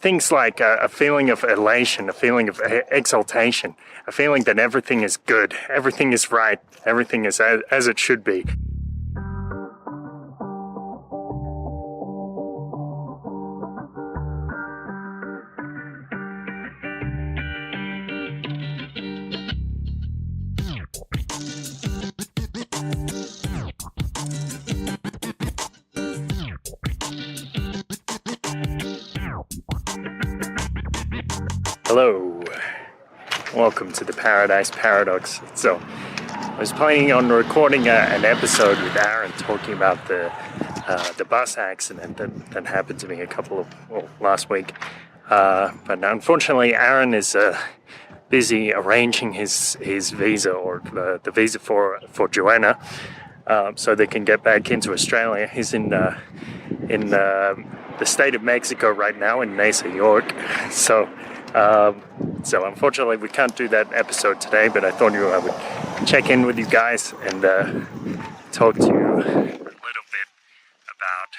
things like a feeling of elation, a feeling of exaltation, a feeling that everything is good, everything is right, everything is as it should be. Hello, welcome to the Paradise Paradox. So, I was planning on recording an episode with Aaron talking about the bus accident that happened to me last week. But unfortunately, Aaron is busy arranging his visa, or the visa for Joanna, so they can get back into Australia. He's in the state of Mexico right now, in Mesa, York. So unfortunately we can't do that episode today, but I thought I would check in with you guys and talk to you a little bit about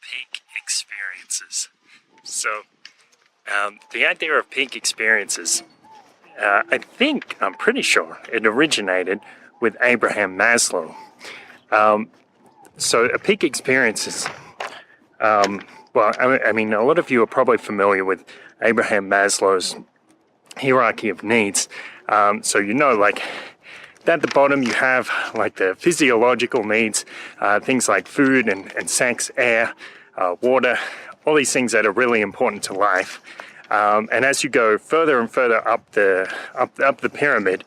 peak experiences. So the idea of peak experiences, I'm pretty sure it originated with Abraham Maslow. So a peak experience is, a lot of you are probably familiar with Abraham Maslow's hierarchy of needs. So like at the bottom you have like the physiological needs, things like food and sex, air, water, all these things that are really important to life. And as you go further and further up the pyramid,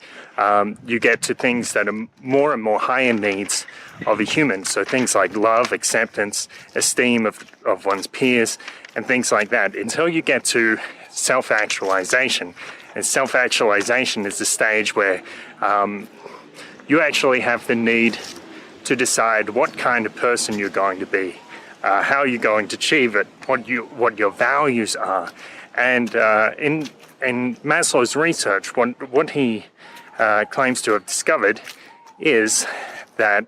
you get to things that are more and more higher needs of a human. So things like love, acceptance, esteem of one's peers, and things like that, until you get to self-actualization. And self-actualization is the stage where you actually have the need to decide what kind of person you're going to be, how you're going to achieve it, what your values are. And in Maslow's research, what he claims to have discovered is that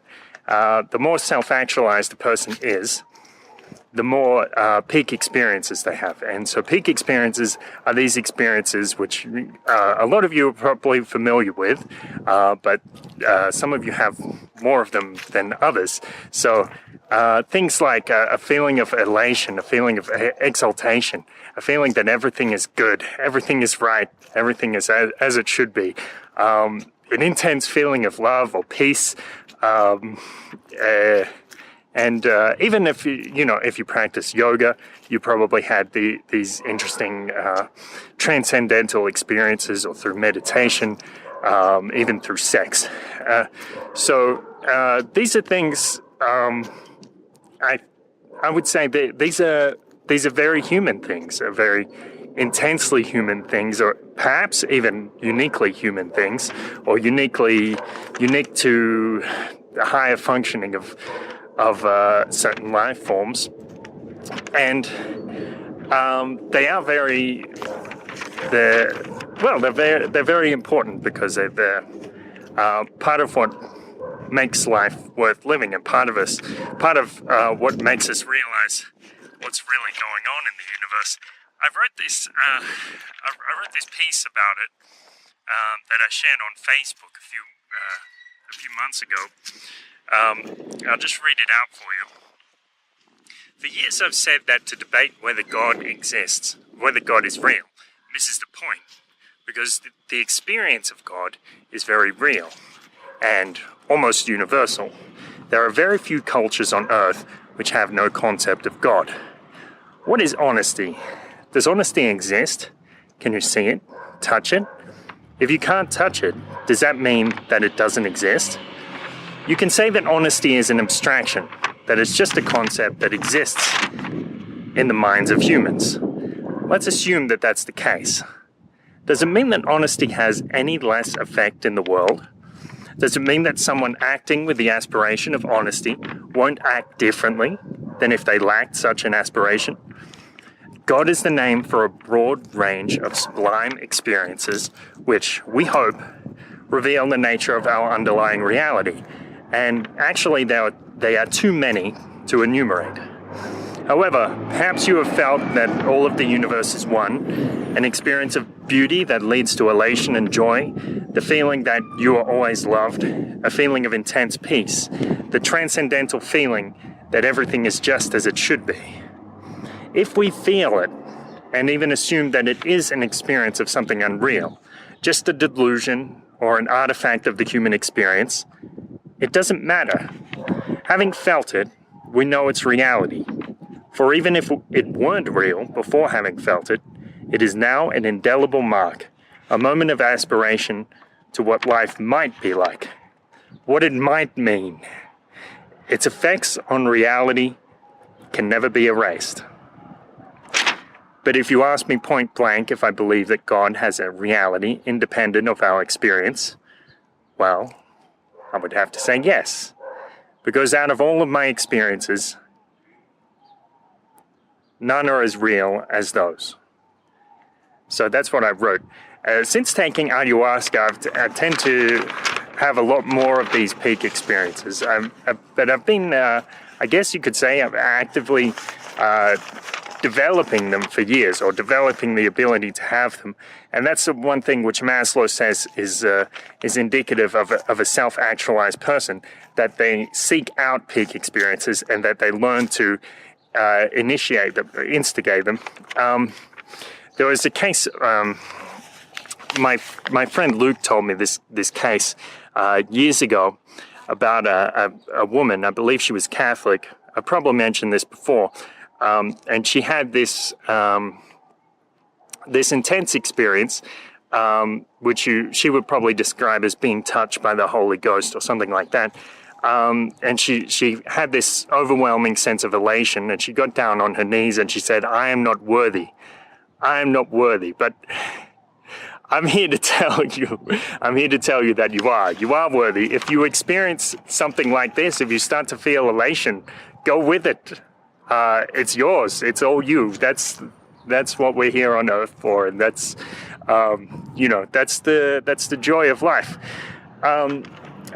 the more self-actualized a person is, the more peak experiences they have. And so peak experiences are these experiences which a lot of you are probably familiar with, but some of you have more of them than others. So things like a feeling of elation, a feeling of exaltation, a feeling that everything is good, everything is right, everything is as it should be, an intense feeling of love or peace, and even if you practice yoga, you probably had these interesting transcendental experiences, or through meditation, even through sex. So these are things. I would say that these are very human things, very intensely human things, or perhaps even uniquely human things, or unique to the higher functioning of certain life forms. And they are they're very important, because they're part of what makes life worth living, and part of what makes us realize what's really going on in the universe. I wrote this piece about it that I shared on Facebook a few months ago. I'll just read it out for you. For years I've said that to debate whether God exists, whether God is real, misses the point, because the experience of God is very real and almost universal. There are very few cultures on earth which have no concept of God. What is honesty? Does honesty exist? Can you see it? Touch it? If you can't touch it, does that mean that it doesn't exist? You can say that honesty is an abstraction, that it's just a concept that exists in the minds of humans. Let's assume that that's the case. Does it mean that honesty has any less effect in the world? Does it mean that someone acting with the aspiration of honesty won't act differently than if they lacked such an aspiration? God is the name for a broad range of sublime experiences which, we hope, reveal the nature of our underlying reality. And actually, they are too many to enumerate. However, perhaps you have felt that all of the universe is one, an experience of beauty that leads to elation and joy, the feeling that you are always loved, a feeling of intense peace, the transcendental feeling that everything is just as it should be. If we feel it, and even assume that it is an experience of something unreal, just a delusion or an artifact of the human experience, it doesn't matter. Having felt it, we know it's reality. For even if it weren't real before having felt it, it is now an indelible mark, a moment of aspiration to what life might be like, what it might mean. Its effects on reality can never be erased. But if you ask me point blank if I believe that God has a reality independent of our experience, well, I would have to say yes. Because out of all of my experiences, none are as real as those. So that's what I wrote. Since taking ayahuasca, I tend to have a lot more of these peak experiences. But I've been, I guess you could say, I've actively developing them for years, or developing the ability to have them. And that's the one thing which Maslow says is indicative of a self-actualized person, that they seek out peak experiences and that they learn to initiate them, instigate them. There was a case, my friend Luke told me this case years ago about a woman. I believe she was Catholic. I probably mentioned this before. And she had this intense experience, which she would probably describe as being touched by the Holy Ghost or something like that. And she had this overwhelming sense of elation, and she got down on her knees and she said, "I am not worthy. I am not worthy." But I'm here to tell you that you are. You are worthy. If you experience something like this, if you start to feel elation, go with it. It's yours. It's all you. That's what we're here on earth for, and that's that's the joy of life.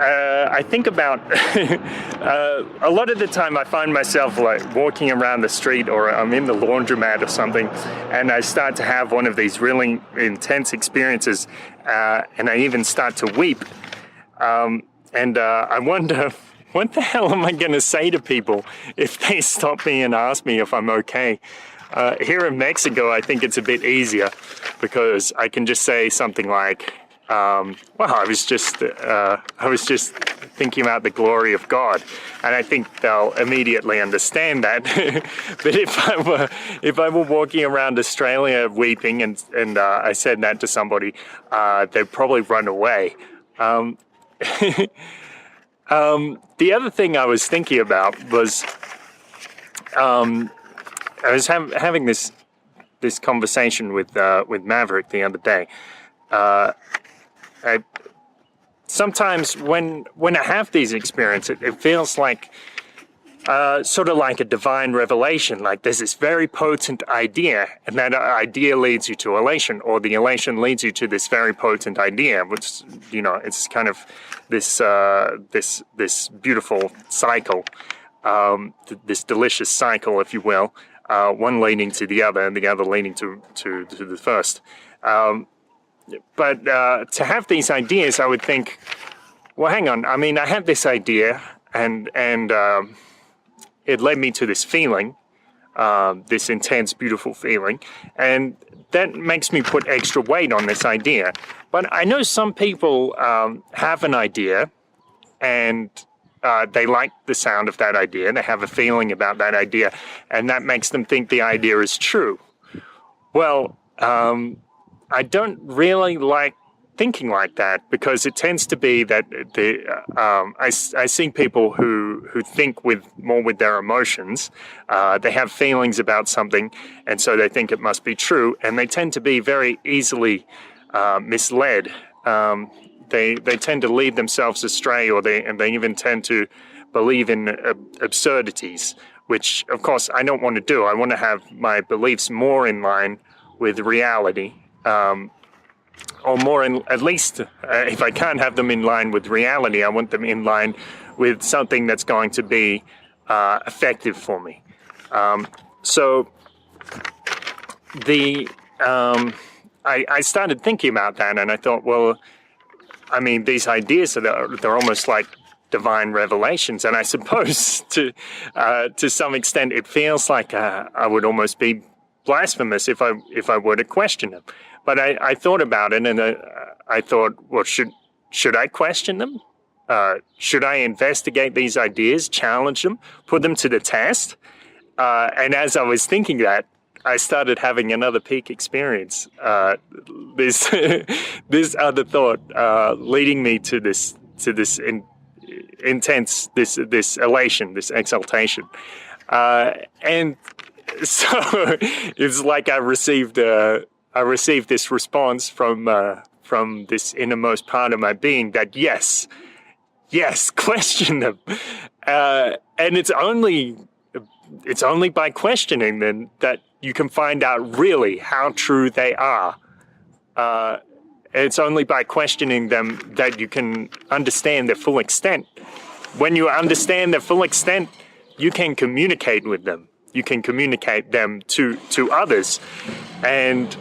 I think about a lot of the time I find myself like walking around the street, or I'm in the laundromat or something, and I start to have one of these really intense experiences, and I even start to weep, and I wonder, what the hell am I going to say to people if they stop me and ask me if I'm okay? Here in Mexico, I think it's a bit easier, because I can just say something like, well, I was just thinking about the glory of God, and I think they'll immediately understand that. But if I were walking around Australia weeping and I said that to somebody, they'd probably run away. The other thing I was thinking about was, I was having this conversation with Maverick the other day. Sometimes when I have these experiences, it feels like sort of like a divine revelation. Like there's this very potent idea, and that idea leads you to elation, or the elation leads you to this very potent idea, which it's kind of this beautiful cycle, this delicious cycle, if you will, one leading to the other, and the other leading to the first. But to have these ideas, I would think, well, hang on. I mean, I had this idea, and it led me to this feeling, this intense, beautiful feeling, and that makes me put extra weight on this idea. But I know some people have an idea, and they like the sound of that idea. They have a feeling about that idea, and that makes them think the idea is true. Well, I don't really like thinking like that, because it tends to be that I see people who think more with their emotions. They have feelings about something, and so they think it must be true, and they tend to be very easily misled. They tend to lead themselves astray, and they even tend to believe in absurdities, which of course I don't want to do. I want to have my beliefs more in line with reality. Or more at least, if I can't have them in line with reality, I want them in line with something that's going to be effective for me. So I started thinking about that, and I thought, well, I mean, these ideas they're almost like divine revelations, and I suppose to some extent it feels like I would almost be blasphemous if I were to question them. But I thought about it, and I thought, well, should I question them? Should I investigate these ideas, challenge them, put them to the test? And as I was thinking that, I started having another peak experience. This this other thought leading me to this intense this elation, this exaltation, and so it's like I received this response from this innermost part of my being that yes, question them, and it's only by questioning them that you can find out really how true they are. It's only by questioning them that you can understand their full extent. When you understand their full extent, you can communicate with them. You can communicate them to others, and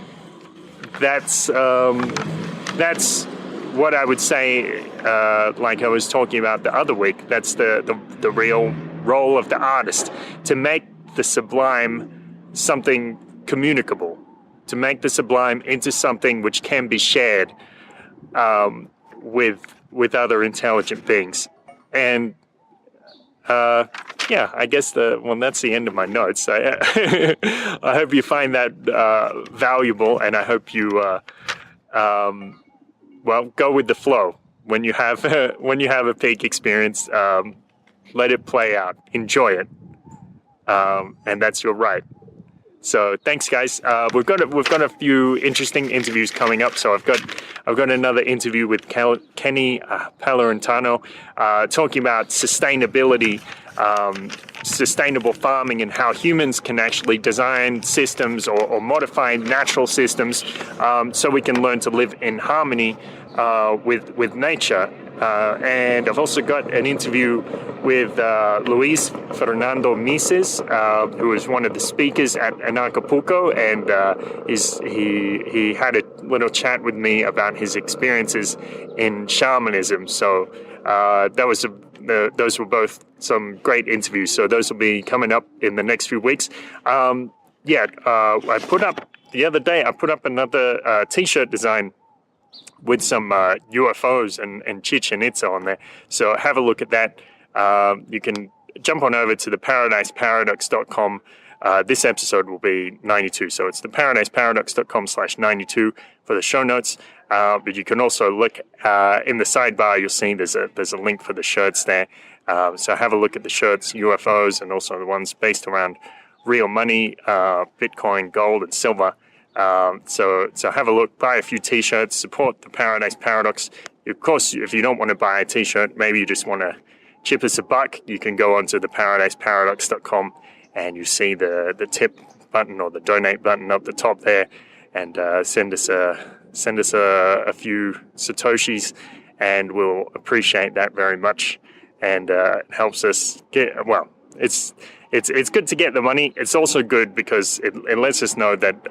that's what I would say. Like I was talking about the other week, that's the real role of the artist, to make the sublime something communicable, to make the sublime into something which can be shared with other intelligent beings. And I guess that's the end of my notes. I hope you find that valuable, and I hope you go with the flow when you have a peak experience. Let it play out, enjoy it, and that's your right. So thanks, guys. We've got a few interesting interviews coming up. So I've got another interview with Kenny Palorentano talking about sustainability, sustainable farming, and how humans can actually design systems or modify natural systems so we can learn to live in harmony with nature. And I've also got an interview with Luis Fernando Mises, who is one of the speakers at Acapulco, and he had a little chat with me about his experiences in shamanism. So those were both some great interviews. So those will be coming up in the next few weeks. I put up the other day. I put up another T-shirt design with some UFOs and Chichen Itza on there. So have a look at that. You can jump on over to the paradiseparadox.com. This episode will be 92, so it's the paradiseparadox.com/92 for the show notes. But you can also look in the sidebar. You'll see there's a link for the shirts there. So have a look at the shirts, UFOs, and also the ones based around real money, Bitcoin, gold, and silver. So have a look, buy a few T-shirts, support the Paradise Paradox. Of course, if you don't want to buy a T-shirt, maybe you just want to chip us a buck, you can go onto the paradiseparadox.com and you see the tip button or the donate button up the top there, and send us a few Satoshis, and we'll appreciate that very much. And it helps us get, it's good to get the money. It's also good because it lets us know that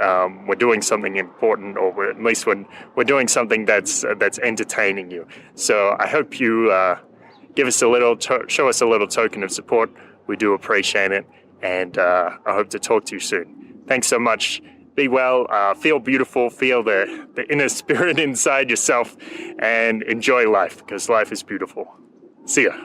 we're doing something important, or at least we're doing something that's entertaining you. So I hope you give us show us a little token of support. We do appreciate it, and I hope to talk to you soon. Thanks so much. Be well. Feel beautiful. Feel the inner spirit inside yourself, and enjoy life, because life is beautiful. See ya.